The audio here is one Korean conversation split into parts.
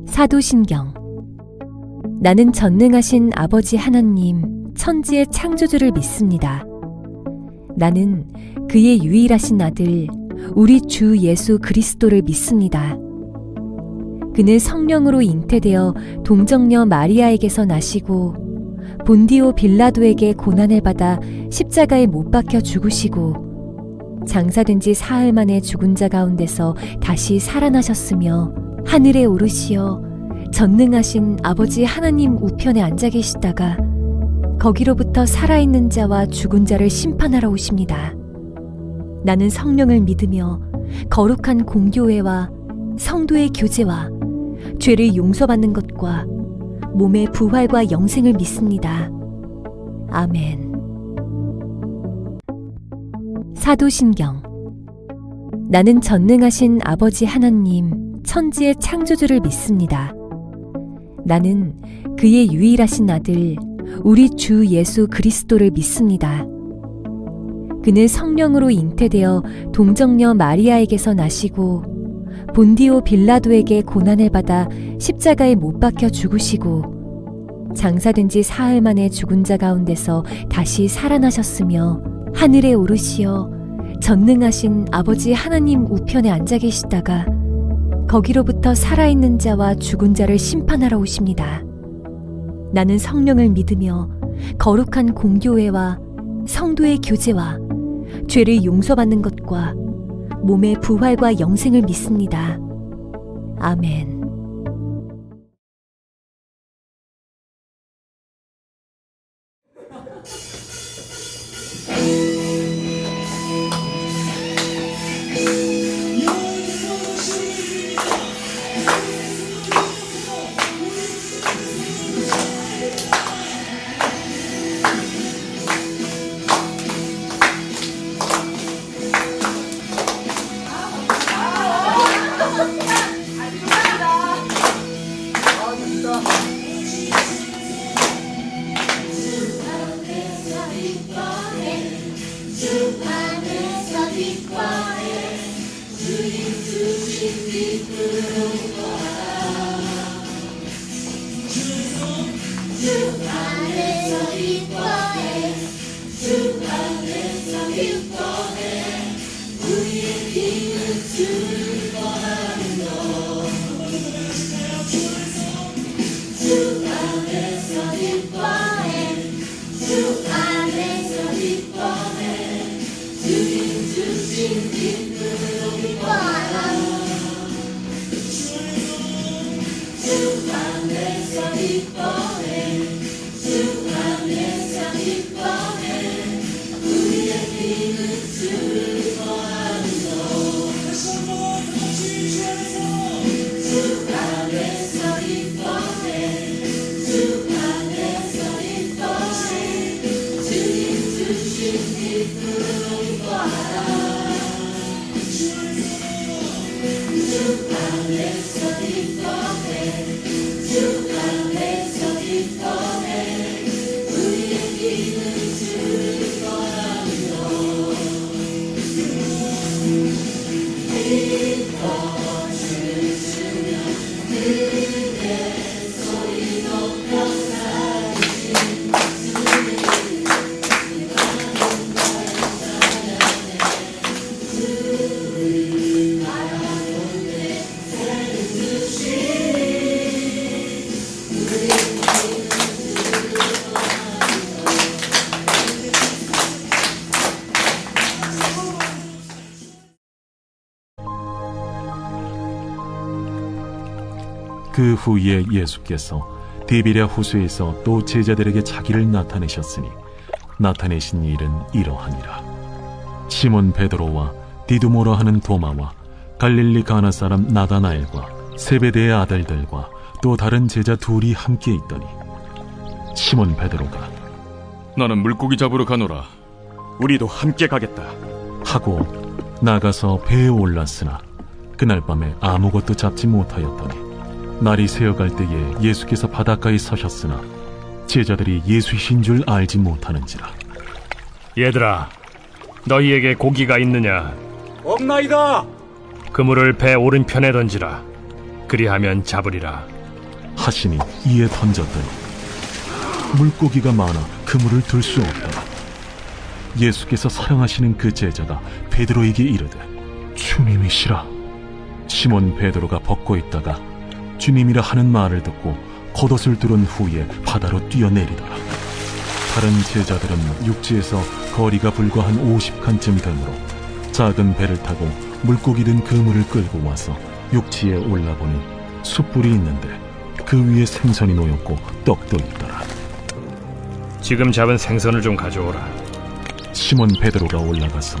사도신경. 나는 전능하신 아버지 하나님, 천지의 창조주를 믿습니다. 나는 그의 유일하신 아들, 우리 주 예수 그리스도를 믿습니다. 그는 성령으로 잉태되어 동정녀 마리아에게서 나시고 본디오 빌라도에게 고난을 받아 십자가에 못 박혀 죽으시고 장사된 지 사흘 만에 죽은 자 가운데서 다시 살아나셨으며 하늘에 오르시어 전능하신 아버지 하나님 우편에 앉아 계시다가 거기로부터 살아있는 자와 죽은 자를 심판하러 오십니다. 나는 성령을 믿으며 거룩한 공교회와 성도의 교제와 죄를 용서받는 것과 몸의 부활과 영생을 믿습니다. 아멘. 사도신경. 나는 전능하신 아버지 하나님, 천지의 창조주를 믿습니다. 나는 그의 유일하신 아들, 우리 주 예수 그리스도를 믿습니다. 그는 성령으로 잉태되어 동정녀 마리아에게서 나시고 본디오 빌라도에게 고난을 받아 십자가에 못 박혀 죽으시고 장사된 지 사흘 만에 죽은 자 가운데서 다시 살아나셨으며 하늘에 오르시어 전능하신 아버지 하나님 우편에 앉아 계시다가 거기로부터 살아있는 자와 죽은 자를 심판하러 오십니다. 나는 성령을 믿으며 거룩한 공교회와 성도의 교제와 죄를 용서받는 것과 몸의 부활과 영생을 믿습니다. 아멘. 그 후에 예수께서 디베랴 호수에서 또 제자들에게 자기를 나타내셨으니 나타내신 일은 이러하니라. 시몬 베드로와 디두모라 하는 도마와 갈릴리 가나 사람 나다나엘과 세베대의 아들들과 또 다른 제자 둘이 함께 있더니 시몬 베드로가 나는 물고기 잡으러 가노라. 우리도 함께 가겠다 하고 나가서 배에 올랐으나 그날 밤에 아무것도 잡지 못하였더니 날이 새어갈 때에 예수께서 바닷가에 서셨으나 제자들이 예수이신 줄 알지 못하는지라. 얘들아, 너희에게 고기가 있느냐? 없나이다. 그물을 배 오른편에 던지라. 그리하면 잡으리라. 하시니 이에 던졌더니 물고기가 많아 그물을 들 수 없더라. 예수께서 사랑하시는 그 제자가 베드로에게 이르되 주님이시라. 시몬 베드로가 벗고 있다가 주님이라 하는 말을 듣고 겉옷을 두른 후에 바다로 뛰어내리더라. 다른 제자들은 육지에서 거리가 불과 한 50칸쯤 되므로 작은 배를 타고 물고기 든 그물을 끌고 와서 육지에 올라보니 숯불이 있는데 그 위에 생선이 놓였고 떡도 있더라. 지금 잡은 생선을 좀 가져오라. 시몬 베드로가 올라가서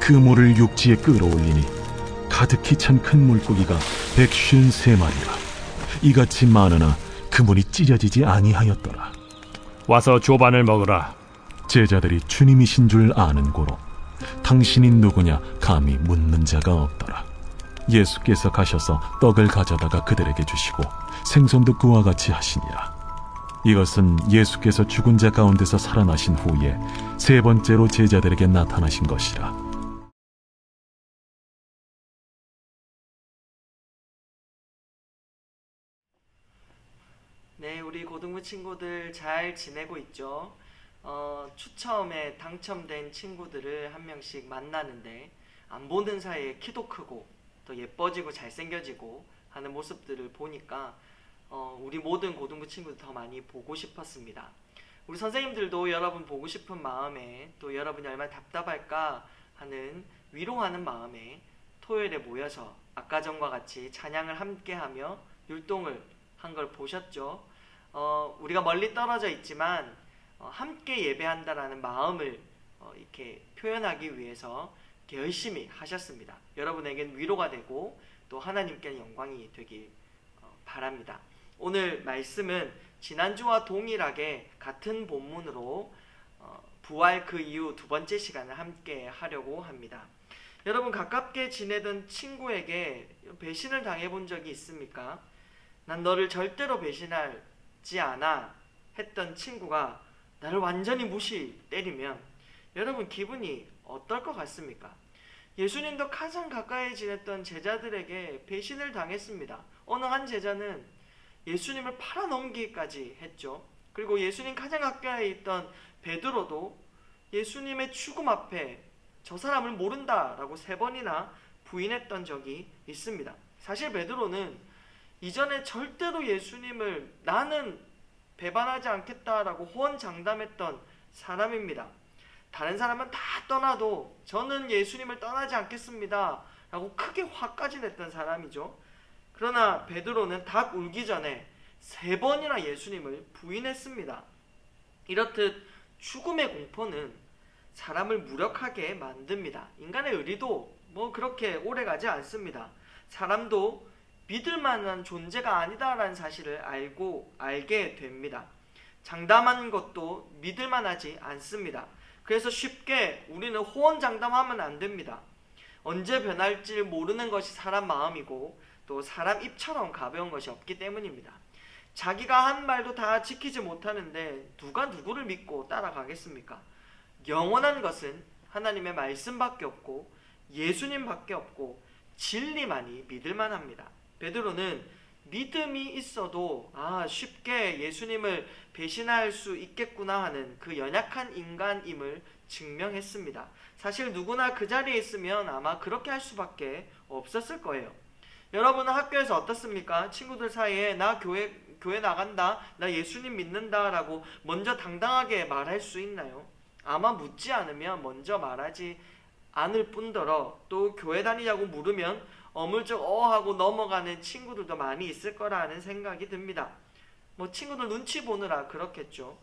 그물을 육지에 끌어올리니 가득히 찬 큰 물고기가 153마리라. 이같이 많으나 그물이 찢어지지 아니하였더라. 와서 조반을 먹으라. 제자들이 주님이신 줄 아는 고로 당신이 누구냐 감히 묻는 자가 없더라. 예수께서 가셔서 떡을 가져다가 그들에게 주시고 생선도 그와 같이 하시니라. 이것은 예수께서 죽은 자 가운데서 살아나신 후에 세 번째로 제자들에게 나타나신 것이라. 네, 우리 고등부 친구들 잘 지내고 있죠? 추첨에 당첨된 친구들을 한 명씩 만나는데 안 보는 사이에 키도 크고 더 예뻐지고 잘생겨지고 하는 모습들을 보니까 우리 모든 고등부 친구들 더 많이 보고 싶었습니다. 우리 선생님들도 여러분 보고 싶은 마음에 또 여러분이 얼마나 답답할까 하는 위로하는 마음에 토요일에 모여서 아까 전과 같이 찬양을 함께하며 율동을 한 걸 보셨죠? 우리가 멀리 떨어져 있지만 함께 예배한다라는 마음을 이렇게 표현하기 위해서 이렇게 열심히 하셨습니다. 여러분에겐 위로가 되고 또 하나님께는 영광이 되길 바랍니다. 오늘 말씀은 지난주와 동일하게 같은 본문으로 부활 그 이후 두 번째 시간을 함께 하려고 합니다. 여러분 가깝게 지내던 친구에게 배신을 당해본 적이 있습니까? 난 너를 절대로 배신하지 않아 했던 친구가 나를 완전히 무시 때리면 여러분 기분이 어떨 것 같습니까? 예수님도 가장 가까이 지냈던 제자들에게 배신을 당했습니다. 어느 한 제자는 예수님을 팔아넘기기까지 했죠. 그리고 예수님 가장 가까이 있던 베드로도 예수님의 죽음 앞에 저 사람을 모른다라고 3번이나 부인했던 적이 있습니다. 사실 베드로는 이전에 절대로 예수님을 나는 배반하지 않겠다라고 호언장담했던 사람입니다. 다른 사람은 다 떠나도 저는 예수님을 떠나지 않겠습니다 라고 크게 화까지 냈던 사람이죠. 그러나 베드로는 닭 울기 전에 3번이나 예수님을 부인했습니다. 이렇듯 죽음의 공포는 사람을 무력하게 만듭니다. 인간의 의리도 그렇게 오래가지 않습니다. 사람도 믿을 만한 존재가 아니다라는 사실을 알게 됩니다. 장담하는 것도 믿을 만하지 않습니다. 그래서 쉽게 우리는 호언장담하면 안 됩니다. 언제 변할지 모르는 것이 사람 마음이고 또 사람 입처럼 가벼운 것이 없기 때문입니다. 자기가 한 말도 다 지키지 못하는데 누가 누구를 믿고 따라가겠습니까? 영원한 것은 하나님의 말씀밖에 없고 예수님밖에 없고 진리만이 믿을만 합니다. 베드로는 믿음이 있어도 쉽게 예수님을 배신할 수 있겠구나 하는 그 연약한 인간임을 증명했습니다. 사실 누구나 그 자리에 있으면 아마 그렇게 할 수밖에 없었을 거예요. 여러분은 학교에서 어떻습니까? 친구들 사이에 나 교회 나간다, 나 예수님 믿는다 라고 먼저 당당하게 말할 수 있나요? 아마 묻지 않으면 먼저 말하지 않을 뿐더러 또 교회 다니냐고 물으면 어물쩍 하고 넘어가는 친구들도 많이 있을 거라는 생각이 듭니다. 친구들 눈치 보느라 그렇겠죠.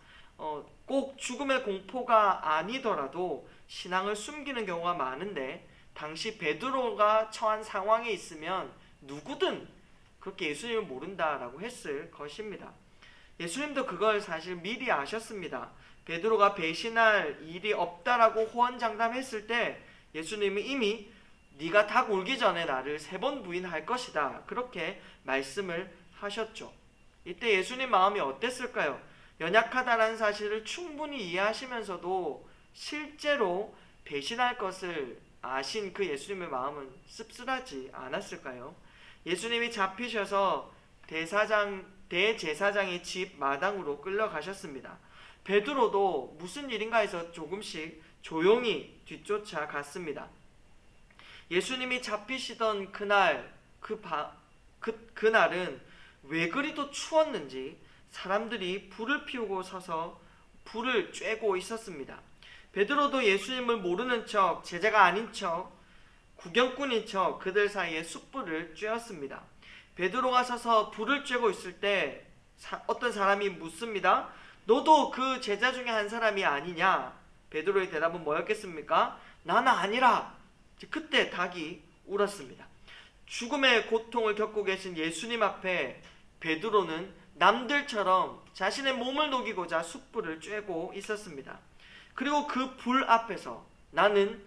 꼭 죽음의 공포가 아니더라도 신앙을 숨기는 경우가 많은데 당시 베드로가 처한 상황에 있으면 누구든 그렇게 예수님을 모른다라고 했을 것입니다. 예수님도 그걸 사실 미리 아셨습니다. 베드로가 배신할 일이 없다라고 호언장담했을 때 예수님이 이미 네가 닭 울기 전에 나를 3번 부인할 것이다 그렇게 말씀을 하셨죠. 이때 예수님 마음이 어땠을까요? 연약하다는 사실을 충분히 이해하시면서도 실제로 배신할 것을 아신 그 예수님의 마음은 씁쓸하지 않았을까요? 예수님이 잡히셔서 대제사장의 집 마당으로 끌려가셨습니다. 베드로도 무슨 일인가 해서 조금씩 조용히 뒤쫓아 갔습니다. 예수님이 잡히시던 그날 그날은 왜 그리도 추웠는지 사람들이 불을 피우고 서서 불을 쬐고 있었습니다. 베드로도 예수님을 모르는 척, 제자가 아닌 척, 구경꾼인 척 그들 사이에 숯불을 쬐었습니다. 베드로가 서서 불을 쬐고 있을 때 어떤 사람이 묻습니다. 너도 그 제자 중에 한 사람이 아니냐? 베드로의 대답은 뭐였겠습니까? 나는 아니라. 그때 닭이 울었습니다. 죽음의 고통을 겪고 계신 예수님 앞에 베드로는 남들처럼 자신의 몸을 녹이고자 숯불을 쬐고 있었습니다. 그리고 그 불 앞에서 나는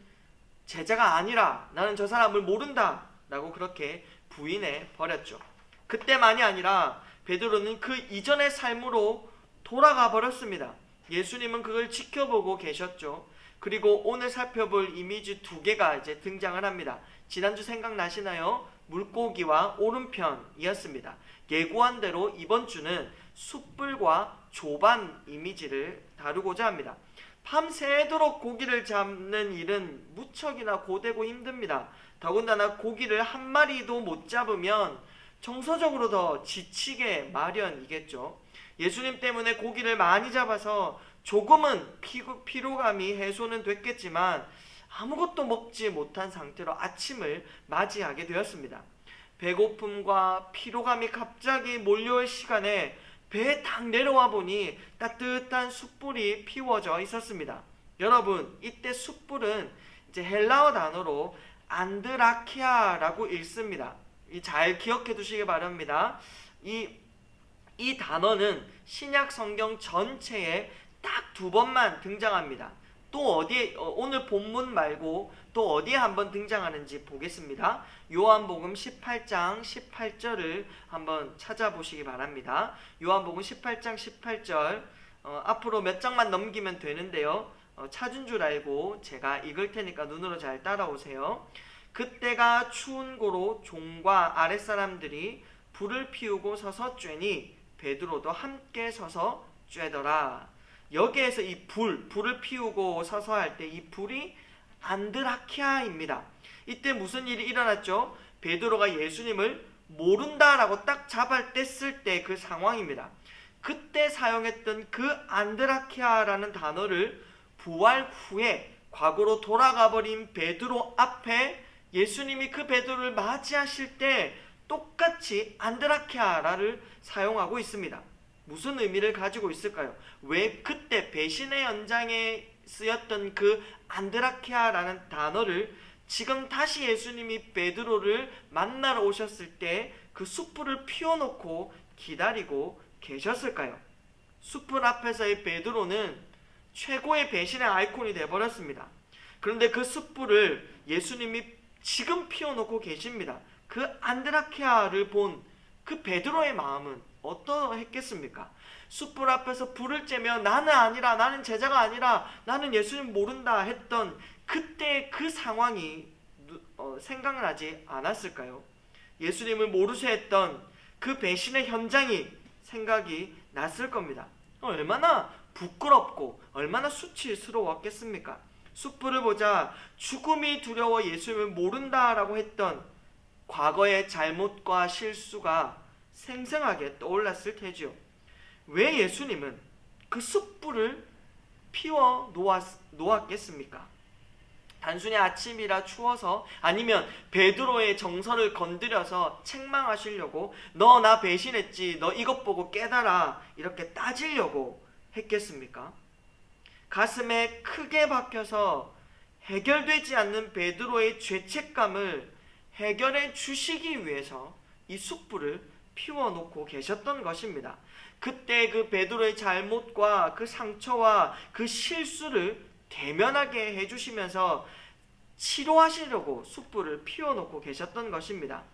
제자가 아니라, 나는 저 사람을 모른다 라고 그렇게 부인해 버렸죠. 그때만이 아니라 베드로는 그 이전의 삶으로 돌아가 버렸습니다. 예수님은 그걸 지켜보고 계셨죠. 그리고 오늘 살펴볼 이미지 두 개가 이제 등장을 합니다. 지난주 생각나시나요? 물고기와 오른편이었습니다. 예고한 대로 이번 주는 숯불과 조반 이미지를 다루고자 합니다. 밤새도록 고기를 잡는 일은 무척이나 고되고 힘듭니다. 더군다나 고기를 한 마리도 못 잡으면 정서적으로 더 지치게 마련이겠죠. 예수님 때문에 고기를 많이 잡아서 조금은 피로감이 해소는 됐겠지만 아무것도 먹지 못한 상태로 아침을 맞이하게 되었습니다. 배고픔과 피로감이 갑자기 몰려올 시간에 배에 딱 내려와 보니 따뜻한 숯불이 피워져 있었습니다. 여러분, 이때 숯불은 이제 헬라어 단어로 안드라키아라고 읽습니다. 잘 기억해 두시기 바랍니다. 이 단어는 신약 성경 전체에 딱 2번만 등장합니다. 또 어디에, 오늘 본문 말고 또 어디에 한번 등장하는지 보겠습니다. 요한복음 18장 18절을 한번 찾아보시기 바랍니다. 요한복음 18장 18절, 앞으로 몇 장만 넘기면 되는데요. 찾은 줄 알고 제가 읽을 테니까 눈으로 잘 따라오세요. 그때가 추운 고로 종과 아랫사람들이 불을 피우고 서서 쬐니 베드로도 함께 서서 쬐더라. 여기에서 이 불을 피우고 서서 할 때 이 불이 안드라키아입니다. 이때 무슨 일이 일어났죠? 베드로가 예수님을 모른다라고 딱 잡아댔을 때 그 상황입니다. 그때 사용했던 그 안드라키아라는 단어를 부활 후에 과거로 돌아가 버린 베드로 앞에 예수님이 그 베드로를 맞이하실 때 똑같이 안드라키아라를 사용하고 있습니다. 무슨 의미를 가지고 있을까요? 왜 그때 배신의 연장에 쓰였던 그 안드라키아라는 단어를 지금 다시 예수님이 베드로를 만나러 오셨을 때 그 숯불을 피워놓고 기다리고 계셨을까요? 숯불 앞에서의 베드로는 최고의 배신의 아이콘이 되어버렸습니다. 그런데 그 숯불을 예수님이 지금 피워놓고 계십니다. 그 안드라키아를 본 그 베드로의 마음은 어떠했겠습니까? 숯불 앞에서 불을 쬐며 나는 아니라, 나는 제자가 아니라, 나는 예수님 모른다 했던 그때 그 상황이 생각나지 않았을까요? 예수님을 모르쇠 했던 그 배신의 현장이 생각이 났을 겁니다. 얼마나 부끄럽고 얼마나 수치스러웠겠습니까? 숯불을 보자 죽음이 두려워 예수님을 모른다라고 했던 과거의 잘못과 실수가 생생하게 떠올랐을 테지요. 왜 예수님은 그 숯불을 피워 놓았겠습니까? 단순히 아침이라 추워서, 아니면 베드로의 정서를 건드려서 책망하시려고, 너 나 배신했지, 너 이것 보고 깨달아, 이렇게 따지려고 했겠습니까? 가슴에 크게 박혀서 해결되지 않는 베드로의 죄책감을 해결해 주시기 위해서 이 숯불을 피워놓고 계셨던 것입니다. 그때 그 베드로의 잘못과 그 상처와 그 실수를 대면하게 해주시면서 치료하시려고 숯불을 피워놓고 계셨던 것입니다.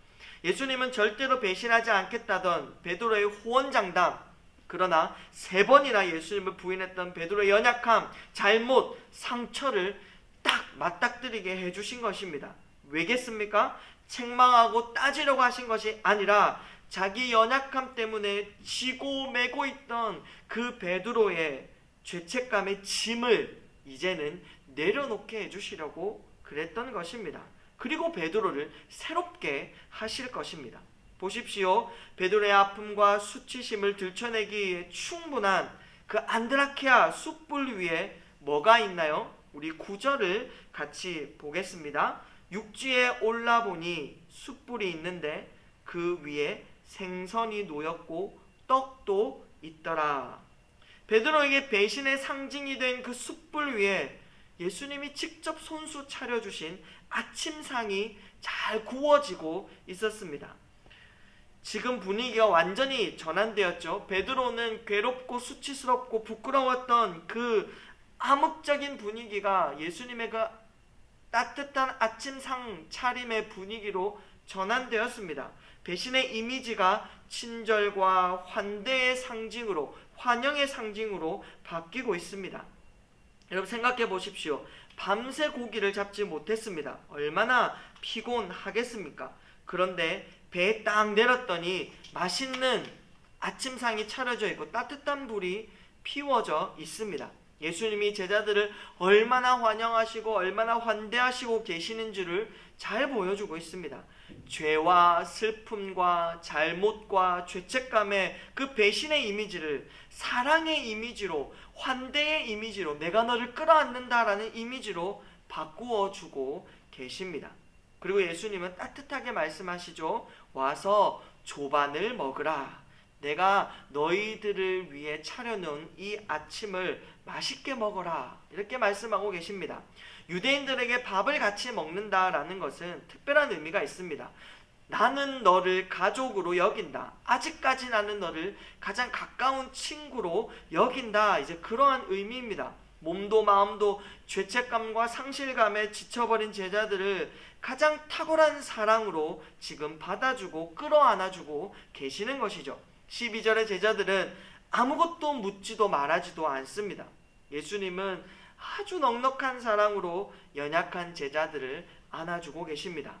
예수님은 절대로 배신하지 않겠다던 베드로의 호언장담, 그러나 3번이나 예수님을 부인했던 베드로의 연약함, 잘못, 상처를 딱 맞닥뜨리게 해주신 것입니다. 왜겠습니까? 책망하고 따지려고 하신 것이 아니라 자기 연약함 때문에 지고 매고 있던 그 베드로의 죄책감의 짐을 이제는 내려놓게 해주시려고 그랬던 것입니다. 그리고 베드로를 새롭게 하실 것입니다. 보십시오. 베드로의 아픔과 수치심을 들춰내기 위해 충분한 그 안드라키아 숯불 위에 뭐가 있나요? 우리 9절을 같이 보겠습니다. 육지에 올라보니 숯불이 있는데 그 위에 생선이 놓였고 떡도 있더라. 베드로에게 배신의 상징이 된 그 숯불 위에 예수님이 직접 손수 차려주신 아침상이 잘 구워지고 있었습니다. 지금 분위기가 완전히 전환되었죠. 베드로는 괴롭고 수치스럽고 부끄러웠던 그 암흑적인 분위기가 예수님의 그 따뜻한 아침상 차림의 분위기로 전환되었습니다. 배신의 이미지가 친절과 환대의 상징으로, 환영의 상징으로 바뀌고 있습니다. 여러분 생각해 보십시오. 밤새 고기를 잡지 못했습니다. 얼마나 피곤하겠습니까? 그런데 배에 딱 내렸더니 맛있는 아침상이 차려져 있고 따뜻한 불이 피워져 있습니다. 예수님이 제자들을 얼마나 환영하시고 얼마나 환대하시고 계시는지를 잘 보여주고 있습니다. 죄와 슬픔과 잘못과 죄책감의 그 배신의 이미지를 사랑의 이미지로, 환대의 이미지로, 내가 너를 끌어안는다라는 이미지로 바꾸어 주고 계십니다. 그리고 예수님은 따뜻하게 말씀하시죠. 와서 조반을 먹으라. 내가 너희들을 위해 차려놓은 이 아침을 맛있게 먹어라. 이렇게 말씀하고 계십니다. 유대인들에게 밥을 같이 먹는다라는 것은 특별한 의미가 있습니다. 나는 너를 가족으로 여긴다. 아직까지 나는 너를 가장 가까운 친구로 여긴다. 이제 그러한 의미입니다. 몸도 마음도 죄책감과 상실감에 지쳐버린 제자들을 가장 탁월한 사랑으로 지금 받아주고 끌어안아주고 계시는 것이죠. 12절의 제자들은 아무것도 묻지도 말하지도 않습니다. 예수님은 아주 넉넉한 사랑으로 연약한 제자들을 안아주고 계십니다.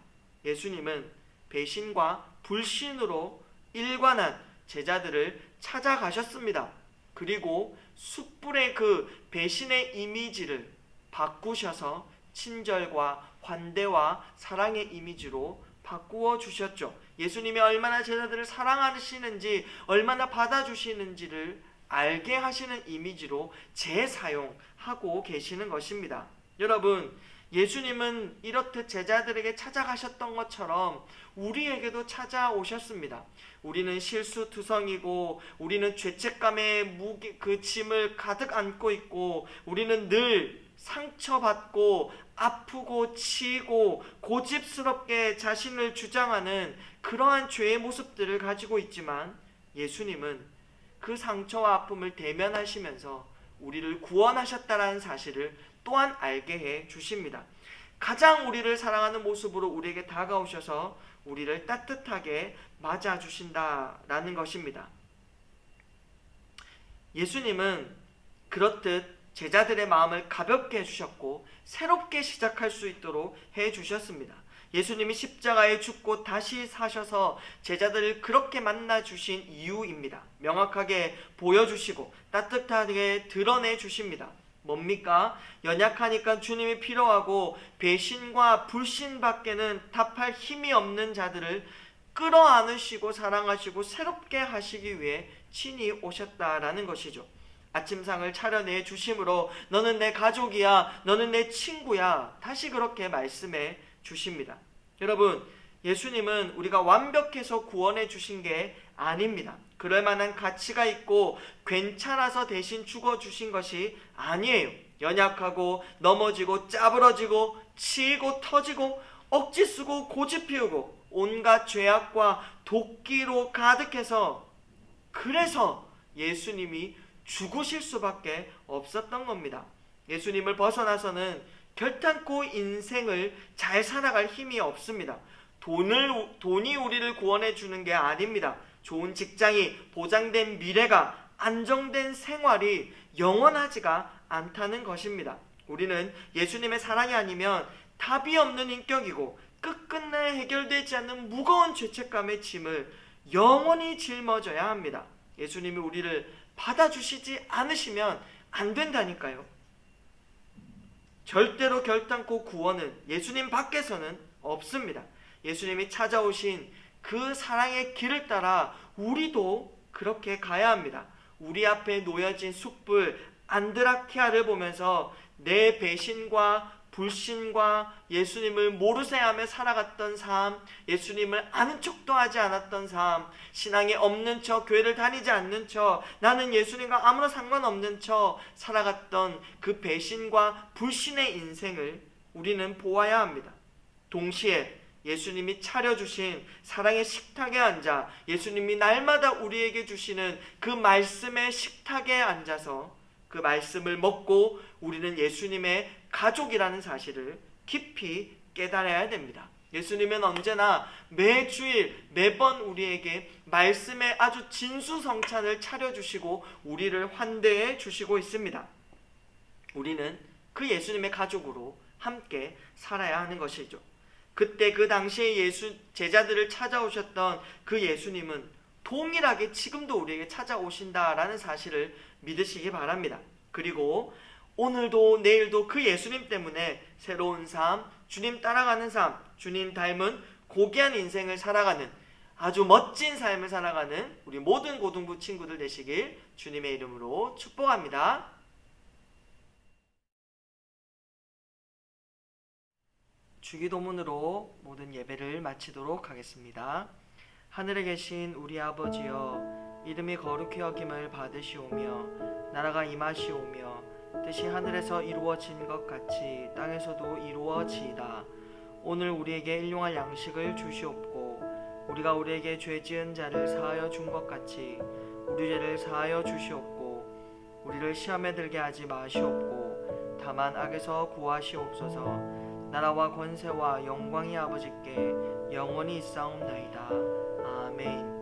예수님은 배신과 불신으로 일관한 제자들을 찾아가셨습니다. 그리고 숯불의 그 배신의 이미지를 바꾸셔서 친절과 환대와 사랑의 이미지로 바꾸어 주셨죠. 예수님이 얼마나 제자들을 사랑하시는지, 얼마나 받아주시는지를 알게 하시는 이미지로 재사용하고 계시는 것입니다. 여러분, 예수님은 이렇듯 제자들에게 찾아가셨던 것처럼 우리에게도 찾아오셨습니다. 우리는 실수투성이고, 우리는 죄책감의 무게, 그 짐을 가득 안고 있고, 우리는 늘 상처받고 아프고 치이고 고집스럽게 자신을 주장하는 그러한 죄의 모습들을 가지고 있지만, 예수님은 그 상처와 아픔을 대면하시면서 우리를 구원하셨다는 사실을 또한 알게 해 주십니다. 가장 우리를 사랑하는 모습으로 우리에게 다가오셔서 우리를 따뜻하게 맞아 주신다라는 것입니다. 예수님은 그렇듯 제자들의 마음을 가볍게 해주셨고 새롭게 시작할 수 있도록 해주셨습니다. 예수님이 십자가에 죽고 다시 사셔서 제자들을 그렇게 만나주신 이유입니다. 명확하게 보여주시고 따뜻하게 드러내 주십니다. 뭡니까? 연약하니까 주님이 필요하고 배신과 불신밖에는 답할 힘이 없는 자들을 끌어안으시고 사랑하시고 새롭게 하시기 위해 친히 오셨다라는 것이죠. 아침상을 차려내 주심으로 너는 내 가족이야, 너는 내 친구야, 다시 그렇게 말씀해 주십니다. 여러분, 예수님은 우리가 완벽해서 구원해 주신 게 아닙니다. 그럴 만한 가치가 있고 괜찮아서 대신 죽어 주신 것이 아니에요. 연약하고 넘어지고 짜부러지고 치이고 터지고 억지 쓰고 고집 피우고 온갖 죄악과 도끼로 가득해서, 그래서 예수님이 죽으실 수밖에 없었던 겁니다. 예수님을 벗어나서는 결탄코 인생을 잘 살아갈 힘이 없습니다. 돈이 우리를 구원해 주는 게 아닙니다. 좋은 직장이, 보장된 미래가, 안정된 생활이 영원하지가 않다는 것입니다. 우리는 예수님의 사랑이 아니면 답이 없는 인격이고 끝끝내 해결되지 않는 무거운 죄책감의 짐을 영원히 짊어져야 합니다. 예수님이 우리를 받아주시지 않으시면 안 된다니까요. 절대로 결단코 구원은 예수님 밖에서는 없습니다. 예수님이 찾아오신 그 사랑의 길을 따라 우리도 그렇게 가야 합니다. 우리 앞에 놓여진 숯불 안드라키아를 보면서 내 배신과 불신과 예수님을 모르세하며 살아갔던 삶, 예수님을 아는 척도 하지 않았던 삶, 신앙이 없는 척, 교회를 다니지 않는 척, 나는 예수님과 아무런 상관없는 척 살아갔던 그 배신과 불신의 인생을 우리는 보아야 합니다. 동시에 예수님이 차려주신 사랑의 식탁에 앉아 예수님이 날마다 우리에게 주시는 그 말씀의 식탁에 앉아서 그 말씀을 먹고 우리는 예수님의 가족이라는 사실을 깊이 깨달아야 됩니다. 예수님은 언제나 매주일 매번 우리에게 말씀의 아주 진수성찬을 차려주시고 우리를 환대해 주시고 있습니다. 우리는 그 예수님의 가족으로 함께 살아야 하는 것이죠. 그때 그 당시에 제자들을 찾아오셨던 그 예수님은 동일하게 지금도 우리에게 찾아오신다라는 사실을 믿으시기 바랍니다. 그리고 오늘도 내일도 그 예수님 때문에 새로운 삶, 주님 따라가는 삶, 주님 닮은 고귀한 인생을 살아가는 아주 멋진 삶을 살아가는 우리 모든 고등부 친구들 되시길 주님의 이름으로 축복합니다. 주기도문으로 모든 예배를 마치도록 하겠습니다. 하늘에 계신 우리 아버지여, 이름이 거룩히 여김을 받으시오며 나라가 임하시오며 뜻이 하늘에서 이루어진 것 같이 땅에서도 이루어지이다. 오늘 우리에게 일용할 양식을 주시옵고 우리가 우리에게 죄 지은 자를 사하여 준 것 같이 우리 죄를 사하여 주시옵고 우리를 시험에 들게 하지 마시옵고 다만 악에서 구하시옵소서. 나라와 권세와 영광이 아버지께 영원히 있사옵나이다. 아멘.